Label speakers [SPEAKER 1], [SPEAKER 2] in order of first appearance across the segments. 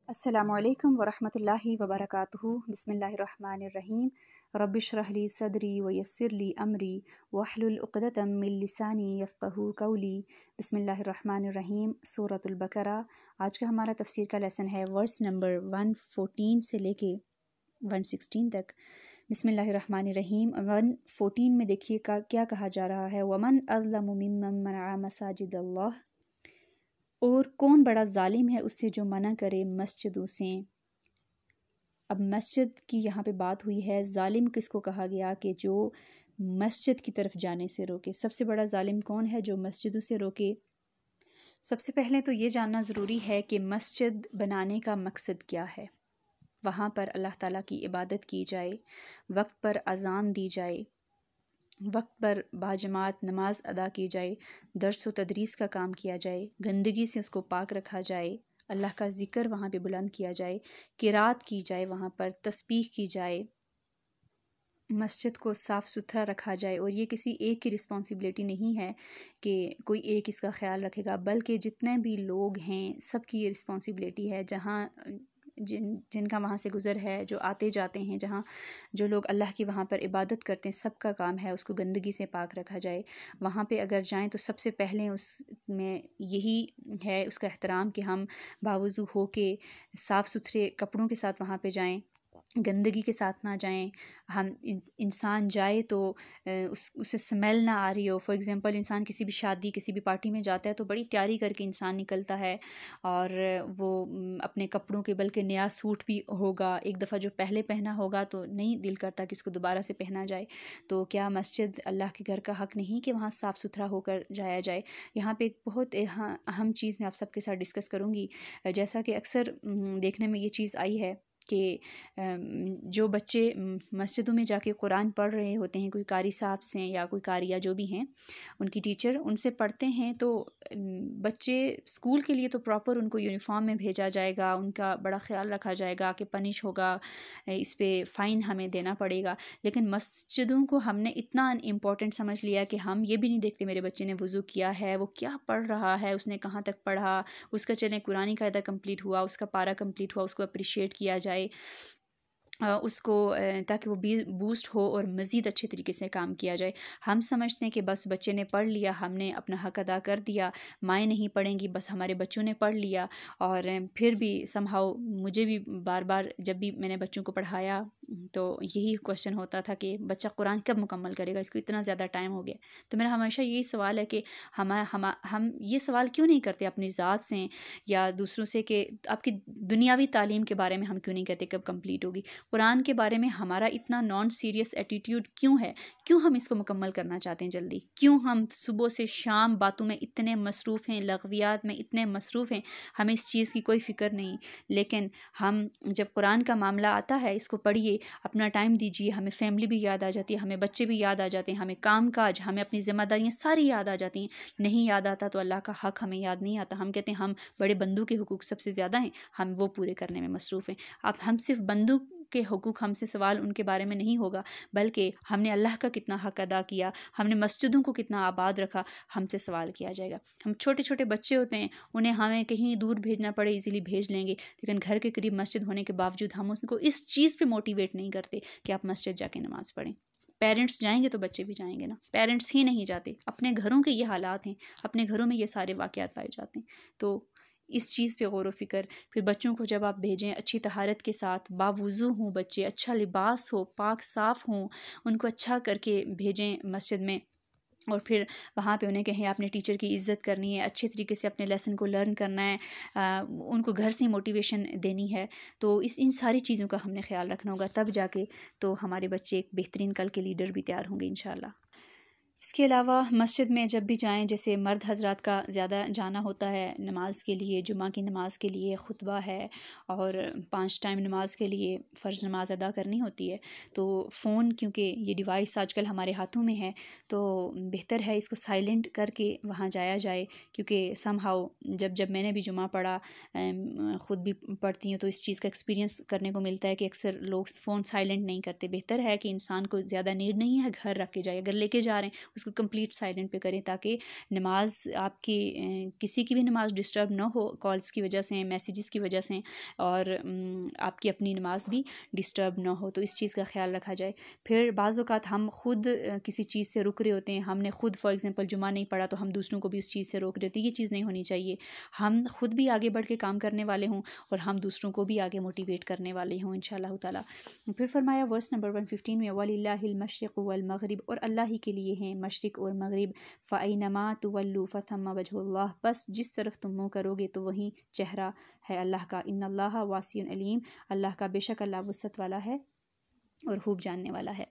[SPEAKER 1] अस्सलामुअलैकुम वरहमतुल्लाहि वबरकातुहू। बिस्मिल्लाहिर्रहमानिर्रहीम। रब्बिश्रह ली सदरी व यस्सिर ली अमरी वहलुल उक़दतम मिन लिसानी यफ़क़हू क़ौली। बिस्मिल्लाहिर्रहमानिर्रहीम। सूरतुल बकरा। आज का हमारा तफ़सीर का लेसन है वर्स नंबर 114 से लेके 116 तक। बिस्मिल्लाहिर्रहमानिर्रहीम। 114 में देखिए क्या कहा जा रहा है, वमन अज़लमु मिम्मन मनअ मसाजिदल्लाह, और कौन बड़ा ज़ालिम है उससे जो मना करे मस्जिदों से। अब मस्जिद की यहाँ पे बात हुई है। ज़ालिम किसको कहा गया कि जो मस्जिद की तरफ जाने से रोके। सबसे बड़ा ज़ालिम कौन है जो मस्जिदों से रोके? सबसे पहले तो ये जानना ज़रूरी है कि मस्जिद बनाने का मकसद क्या है। वहाँ पर अल्लाह ताला की इबादत की जाए, वक्त पर अज़ान दी जाए, वक्त पर बाजमात नमाज अदा की जाए, दर्स व तदरीस का काम किया जाए, गंदगी से उसको पाक रखा जाए, अल्लाह का ज़िक्र वहाँ पे बुलंद किया जाए, किरात की जाए, वहाँ पर तस्बीह की जाए, मस्जिद को साफ़ सुथरा रखा जाए। और ये किसी एक की रिस्पॉन्सिबिलिटी नहीं है कि कोई एक इसका ख्याल रखेगा, बल्कि जितने भी लोग हैं सब की ये रिस्पॉन्सिबिलिटी है। जहाँ जिनका वहाँ से गुज़र है, जो आते जाते हैं, जहाँ जो लोग अल्लाह की वहाँ पर इबादत करते हैं, सबका काम है उसको गंदगी से पाक रखा जाए। वहाँ पे अगर जाएं तो सबसे पहले उसमें यही है उसका एहतराम कि हम बावज़ू हो के साफ़ सुथरे कपड़ों के साथ वहाँ पे जाएं, गंदगी के साथ ना जाएं। हम इंसान जाए तो उसे स्मेल ना आ रही हो। फॉर एग्ज़ाम्पल, इंसान किसी भी शादी किसी भी पार्टी में जाता है तो बड़ी तैयारी करके इंसान निकलता है, और वो अपने कपड़ों के, बल्कि नया सूट भी होगा, एक दफ़ा जो पहले पहना होगा तो नहीं दिल करता कि इसको दोबारा से पहना जाए। तो क्या मस्जिद अल्लाह के घर का हक़ नहीं कि वहाँ साफ़ सुथरा होकर जाया जाए? यहाँ पे एक बहुत अहम चीज़ मैं आप सबके साथ डिस्कस करूँगी। जैसा कि अक्सर देखने में ये चीज़ आई है कि जो बच्चे मस्जिदों में जाके कुरान पढ़ रहे होते हैं, कोई कारी साहब से या कोई कारिया जो भी हैं, उनकी टीचर उनसे पढ़ते हैं, तो बच्चे स्कूल के लिए तो प्रॉपर उनको यूनिफॉर्म में भेजा जाएगा, उनका बड़ा ख्याल रखा जाएगा कि पनिश होगा, इस पे फ़ाइन हमें देना पड़ेगा। लेकिन मस्जिदों को हमने इतना इम्पोर्टेंट समझ लिया कि हम ये भी नहीं देखते मेरे बच्चे ने वज़ू किया है, वो क्या पढ़ रहा है, उसने कहाँ तक पढ़ा, उसका चलें कुरानी कायदा कंप्लीट हुआ, उसका पारा कंप्लीट हुआ, उसको अप्रिशिएट किया जाए, उसको ताकि वो बूस्ट हो और मज़ीद अच्छे तरीके से काम किया जाए। हम समझते हैं कि बस बच्चे ने पढ़ लिया, हमने अपना हक़ अदा कर दिया, माएँ नहीं पढ़ेंगी, बस हमारे बच्चों ने पढ़ लिया। और फिर भी समहाउ मुझे भी बार बार जब भी मैंने बच्चों को पढ़ाया तो यही क्वेश्चन होता था कि बच्चा कुरान कब मुकम्मल करेगा, इसको इतना ज़्यादा टाइम हो गया। तो मेरा हमेशा यही सवाल है कि हम ये सवाल क्यों नहीं करते अपनी ज़ात से या दूसरों से कि आपकी दुनियावी तालीम के बारे में हम क्यों नहीं कहते कब कंप्लीट होगी। कुरान के बारे में हमारा इतना नॉन सीरियस एटीट्यूड क्यों है? क्यों हम इसको मुकम्मल करना चाहते हैं जल्दी? क्यों हम सुबह से शाम बातों में इतने मसरूफ़ हैं, लग़वियात में इतने मसरूफ़ हैं, हमें इस चीज़ की कोई फ़िक्र नहीं। लेकिन हम जब कुरान का मामला आता है, इसको पढ़िए, अपना टाइम दीजिए, हमें फ़ैमिली भी याद आ जाती है, हमें बच्चे भी याद आ जाते हैं, हमें काम काज, हमें अपनी ज़िम्मेदारियाँ सारी याद आ जाती हैं। नहीं याद आता तो अल्लाह का हक़ हमें याद नहीं आता। हम कहते हैं हम बड़े बंदों के हुकूक सबसे ज़्यादा हैं, हम वो पूरे करने में मसरूफ़ हैं। अब हम सिर्फ बंदों के हुकूक, हमसे सवाल उनके बारे में नहीं होगा, बल्कि हमने अल्लाह का कितना हक़ अदा किया, हमने मस्जिदों को कितना आबाद रखा, हमसे सवाल किया जाएगा। हम छोटे छोटे बच्चे होते हैं, उन्हें हमें कहीं दूर भेजना पड़े इजीली भेज लेंगे, लेकिन घर के करीब मस्जिद होने के बावजूद हम उनको इस चीज़ पे मोटिवेट नहीं करते कि आप मस्जिद जाके नमाज़ पढ़ें। पेरेंट्स जाएंगे तो बच्चे भी जाएंगे ना, पेरेंट्स ही नहीं जाते। अपने घरों के ये हालात हैं, अपने घरों में ये सारे वाक़यात पाए जाते हैं। तो इस चीज़ पे गौर व फ़िक्र। फिर बच्चों को जब आप भेजें अच्छी तहारत के साथ, बावुज़ू हों बच्चे, अच्छा लिबास हो, पाक साफ़ हों, उनको अच्छा करके भेजें मस्जिद में। और फिर वहाँ पे उन्हें कहें आपने टीचर की इज़्ज़त करनी है, अच्छे तरीके से अपने लेसन को लर्न करना है, उनको घर से मोटिवेशन देनी है। तो इन सारी चीज़ों का हमने ख्याल रखना होगा, तब जाके तो हमारे बच्चे एक बेहतरीन कल के लीडर भी तैयार होंगे इंशाअल्लाह। इसके अलावा मस्जिद में जब भी जाएं, जैसे मर्द हज़रात का ज़्यादा जाना होता है नमाज के लिए, जुमा की नमाज के लिए खुतबा है और 5 टाइम नमाज के लिए फ़र्ज़ नमाज अदा करनी होती है, तो फ़ोन, क्योंकि ये डिवाइस आजकल हमारे हाथों में है, तो बेहतर है इसको साइलेंट करके वहाँ जाया जाए। क्योंकि समहाउ जब मैंने भी जुमा पढ़ा, ख़ुद भी पढ़ती हूँ, तो इस चीज़ का एक्सपीरियंस करने को मिलता है कि अक्सर लोग फ़ोन साइलेंट नहीं करते। बेहतर है कि इंसान को ज़्यादा नीड नहीं है घर रख के जाए, अगर लेके जा रहे हैं उसको कंप्लीट साइलेंट पे करें, ताकि नमाज आपकी किसी की भी नमाज डिस्टर्ब ना हो कॉल्स की वजह से, मैसेजेस की वजह से, और आपकी अपनी नमाज भी डिस्टर्ब ना हो। तो इस चीज़ का ख्याल रखा जाए। फिर बाज़ औक़ात हम ख़ुद किसी चीज़ से रुक रहे होते हैं, हमने ख़ुद फॉर एग्ज़ाम्पल जुमा नहीं पढ़ा तो हम दूसरों को भी उस चीज़ से रोक देते हैं। ये चीज़ नहीं होनी चाहिए। हम ख़ुद भी आगे बढ़ के काम करने वाले हों और हम दूसरों को भी आगे मोटिवेट करने वाले हों इंशाअल्लाह ताला। फिर फरमाया वर्स नंबर 115 में, वलिल्लाहिल मशरिक़ु वल मग़रिब, और अल्लाह ही के लिए हैं मशरिक़ और मग़रिब। फ़अयनमा तुवल्लू फ़थम्मा वजहुल्लाह, बस जिस तरफ तुम मुँह करोगे तो वहीं चेहरा है अल्लाह का। इन्नल्लाह वासिउन अलीम, अल्लाह का बेशक अल्लाह वुसअत वाला है और खूब जानने वाला है।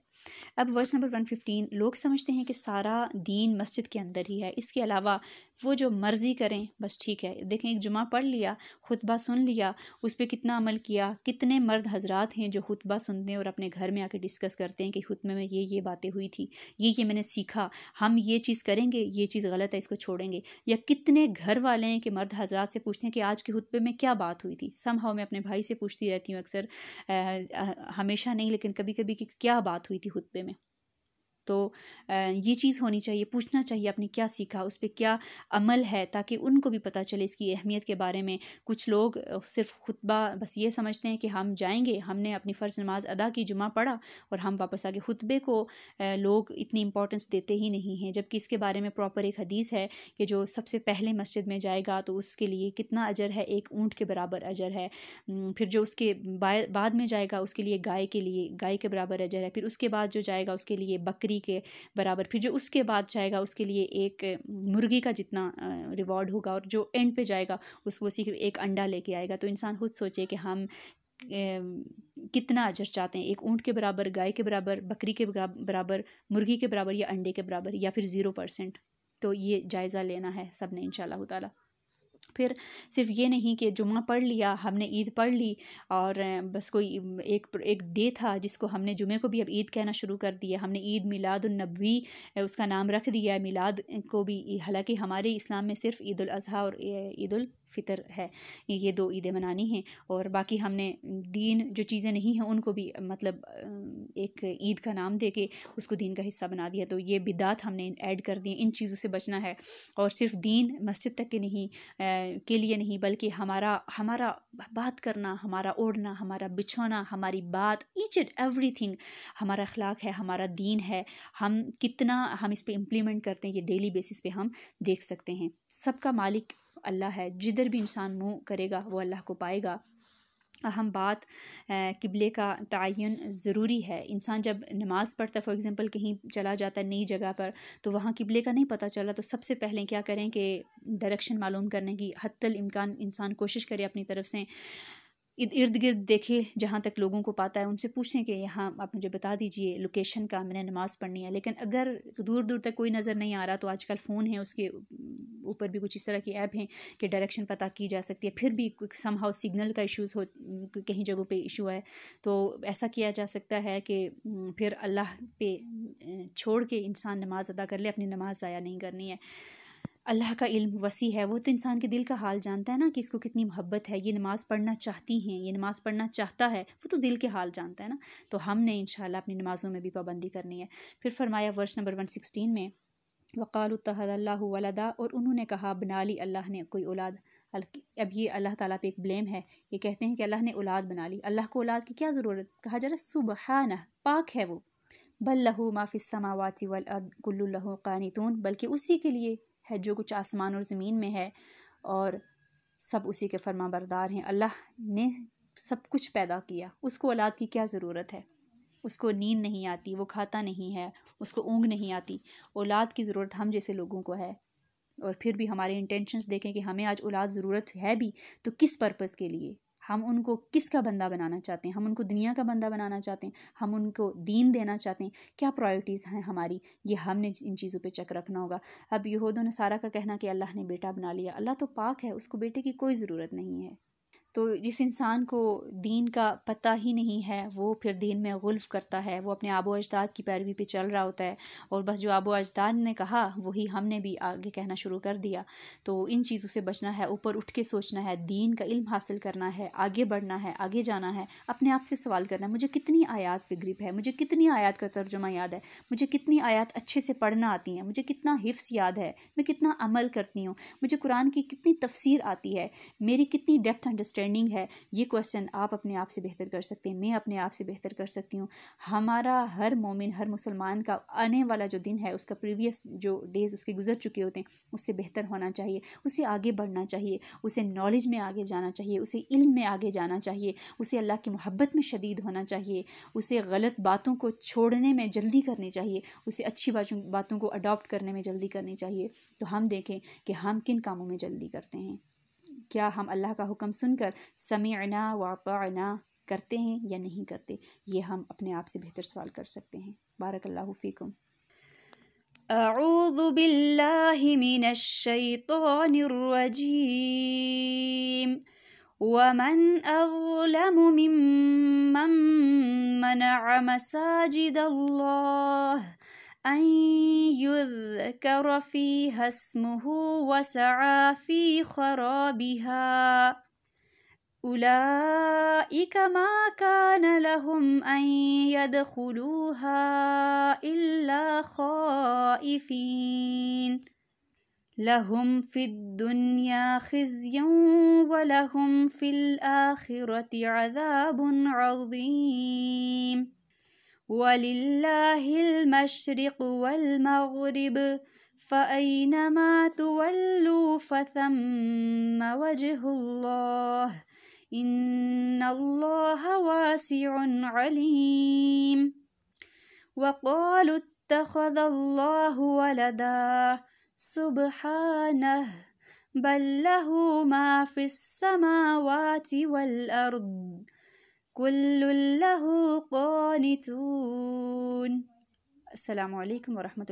[SPEAKER 1] अब वर्स नंबर 115, लोग समझते हैं कि सारा दीन मस्जिद के अंदर ही है, इसके अलावा वो जो मर्ज़ी करें बस ठीक है। देखें, एक जुमा पढ़ लिया, खुतबा सुन लिया, उस पर कितना अमल किया। कितने मर्द हजरात हैं जो खुतबा सुनते हैं और अपने घर में आके डिस्कस करते हैं कि खुतबे में ये बातें हुई थी, ये मैंने सीखा, हम ये चीज़ करेंगे, ये चीज़ गलत है, इसको छोड़ेंगे। या कितने घर वाले हैं कि मर्द हजरात से पूछते हैं कि आज के खुतबे में क्या बात हुई थी। समहाउ मैं अपने भाई से पूछती रहती हूँ अक्सर, हमेशा नहीं लेकिन कभी कभी, कि क्या बात हुई थी खुतबे में। तो ये चीज़ होनी चाहिए, पूछना चाहिए आपने क्या सीखा, उस पर क्या अमल है, ताकि उनको भी पता चले इसकी अहमियत के बारे में। कुछ लोग सिर्फ खुतबा बस ये समझते हैं कि हम जाएंगे, हमने अपनी फ़र्ज़ नमाज अदा की, जुमा पढ़ा और हम वापस आ गए। खुतबे को लोग इतनी इंपॉर्टेंस देते ही नहीं हैं, जबकि इसके बारे में प्रॉपर एक हदीस है कि जो सबसे पहले मस्जिद में जाएगा तो उसके लिए कितना अजर है, एक ऊँट के बराबर अजर है। फिर जो उसके बाद में जाएगा उसके लिए गाय के बराबर अजर है। फिर उसके बाद जो जाएगा उसके लिए बकरी के बराबर। फिर जो उसके बाद जाएगा उसके लिए एक मुर्गी का जितना रिवॉर्ड होगा। और जो एंड पे जाएगा उसको सिर्फ एक अंडा लेके आएगा। तो इंसान खुद सोचे कि हम कितना अजर चाहते हैं, एक ऊँट के बराबर, गाय के बराबर, बकरी के बराबर, मुर्गी के बराबर, या अंडे के बराबर, या फिर 0%। तो ये जायज़ा लेना है सब ने इंशाअल्लाह ताला। फिर सिर्फ ये नहीं कि जुम्मा पढ़ लिया, हमने ईद पढ़ ली और बस कोई एक डे था जिसको हमने जुमे को भी अब ईद कहना शुरू कर दिया। हमने ईद मिलादुन्नबी उसका नाम रख दिया है, मिलाद को भी। हालांकि हमारे इस्लाम में सिर्फ ईद उल अज़हा और ईद उल फ़ितर है, ये 2 ईदें मनानी हैं। और बाकी हमने दीन जो चीज़ें नहीं हैं उनको भी मतलब एक ईद का नाम दे के उसको दीन का हिस्सा बना दिया। तो ये बिदात हमने ऐड कर दी। इन चीज़ों से बचना है। और सिर्फ दीन मस्जिद तक के लिए नहीं, बल्कि हमारा बात करना, हमारा ओढ़ना, हमारा बिछोना, हमारी बात, ईच एंड एवरीथिंग हमारा अखलाक है, हमारा दीन है। हम कितना हम इस पे इम्प्लीमेंट करते हैं ये डेली बेसिस पे हम देख सकते हैं। सबका मालिक अल्लाह है। जिधर भी इंसान मुँह करेगा वो अल्लाह को पाएगा। अहम बात किबले का तयन ज़रूरी है। इंसान जब नमाज़ पढ़ता है, फॉर एग्ज़ाम्पल कहीं चला जाता है नई जगह पर, तो वहाँ किबले का नहीं पता चला, तो सबसे पहले क्या करें कि डायरेक्शन मालूम करने की हत्तल इम्कान इंसान कोशिश करे अपनी तरफ से। इर्द गिर्द देखे, जहाँ तक लोगों को पता है उनसे पूछें कि यहाँ आप मुझे बता दीजिए लोकेशन का, मैंने नमाज़ पढ़नी है। लेकिन अगर दूर दूर तक कोई नज़र नहीं आ रहा तो आजकल फ़ोन है, उसके ऊपर भी कुछ इस तरह की ऐप हैं कि डायरेक्शन पता की जा सकती है। फिर भी समहाउ सिग्नल का इश्यूज़ हो, कहीं जगहों पे इशू है, तो ऐसा किया जा सकता है कि फिर अल्लाह पे छोड़ के इंसान नमाज़ अदा कर ले, अपनी नमाज़ ज़ाया नहीं करनी है। अल्लाह का इल्म वसी है, वो तो इंसान के दिल का हाल जानता है ना कि इसको कितनी मोहब्बत है, ये नमाज़ पढ़ना चाहती हैं, ये नमाज़ पढ़ना चाहता है, वो तो दिल के हाल जानता है ना। तो हमने इंशाअल्लाह अपनी नमाज़ों में भी पाबंदी करनी है। फिर फरमाया वर्स नंबर 116 में, वक़ालू तहदल्लाहु वलदा, और उन्होंने कहा बना ली अल्लाह ने कोई औलाद। अब ये अल्लाह ताला पे एक ब्लेम है। ये कहते हैं कि अल्लाह ने औलाद बना ली। अल्लाह को औलाद की क्या ज़रूरत? कहा जा रहा है सुबहानह, पाक है वो। बल लहू मा फिस समावाति वल अर्द कुल्लु लहू कानितून, बल्कि उसी के लिए है जो कुछ आसमान और ज़मीन में है और सब उसी के फरमाबरदार हैं। अल्लाह ने सब कुछ पैदा किया, उसको औलाद की क्या ज़रूरत है? उसको नींद नहीं आती, वो खाता नहीं है, उसको ऊँग नहीं आती। औलाद की ज़रूरत हम जैसे लोगों को है। और फिर भी हमारे इंटेंशंस देखें कि हमें आज औलाद ज़रूरत है भी तो किस पर्पज़ के लिए? हम उनको किसका बंदा बनाना चाहते हैं? हम उनको दुनिया का बंदा बनाना चाहते हैं? हम उनको दीन देना चाहते हैं? क्या प्रायोरिटीज़ हैं हमारी? ये हमने इन चीज़ों पे चेक रखना होगा। अब यहूद और नसारा का कहना कि अल्लाह ने बेटा बना लिया, अल्लाह तो पाक है, उसको बेटे की कोई ज़रूरत नहीं है। तो जिस इंसान को दीन का पता ही नहीं है वो फिर दीन में गुल्फ़ करता है, वो अपने आबो अजदाद की पैरवी पे चल रहा होता है और बस जो आबो अजदाद ने कहा वही हमने भी आगे कहना शुरू कर दिया। तो इन चीज़ों से बचना है, ऊपर उठ के सोचना है, दीन का इल्म हासिल करना है, आगे बढ़ना है, आगे जाना है, अपने आप से सवाल करना है मुझे कितनी आयत पे ग्रिप है, मुझे कितनी आयत का तर्जुमा याद है, मुझे कितनी आयत अच्छे से पढ़ना आती हैं, मुझे कितना हिफ्स याद है, मैं कितना अमल करती हूँ, मुझे कुरान की कितनी तफसीर आती है, मेरी कितनी डेप्थ अंडरस्टैंडिंग है। ये क्वेश्चन आप अपने आप से बेहतर कर सकते हैं, मैं अपने आप से बेहतर कर सकती हूँ। हमारा हर मोमिन, हर मुसलमान का आने वाला जो दिन है उसका प्रीवियस जो डेज़ उसके गुजर चुके होते हैं उससे बेहतर होना चाहिए, उसे आगे बढ़ना चाहिए, उसे नॉलेज में आगे जाना चाहिए, उसे इल्म में आगे जाना चाहिए, उसे अल्लाह की मोहब्बत में शदीद होना चाहिए, उसे गलत बातों को छोड़ने में जल्दी करनी चाहिए, उसे अच्छी बातों को अडॉप्ट करने में जल्दी करनी चाहिए। तो हम देखें कि हम किन कामों में जल्दी करते हैं। क्या हम अल्लाह का हुक्म सुनकर समीअना व अताअना करते हैं या नहीं करते, ये हम अपने आप से बेहतर सवाल कर सकते हैं। बारकल्लाहु फ़ीकुम। अऊज़ु बिल्लाहि मिनश शैतानिर रजीम। वमन अज़लमु मिम्मन मनअ मसाजिदल्लाह अन युज़करा फ़ीहा इस्मुहु वसअ फ़ी ख़राबिहा उलाइक मा कान लहुम अन यदखुलूहा इल्ला ख़ाइफ़ीन लहुम फ़िद्दुन्या ख़िज़्युन व लहुम फ़िल आख़िरति अज़ाबुन अज़ीम। वलिल्लाहिल मशरिक़ वल मग़रिब फ़अयनमा तुवल्लू फ़थम्म वजहुल्लाह इन्नल्लाह वासिउन अलीम। वक़ालू इत्तख़ज़ल्लाहु वलदा सुब्हानह बल लहू मा फ़िस्समावाति वल अर्द कुल्लुन लहू क़ानितून। अस्सलामु अलैकुम व रहमतुल्लाह।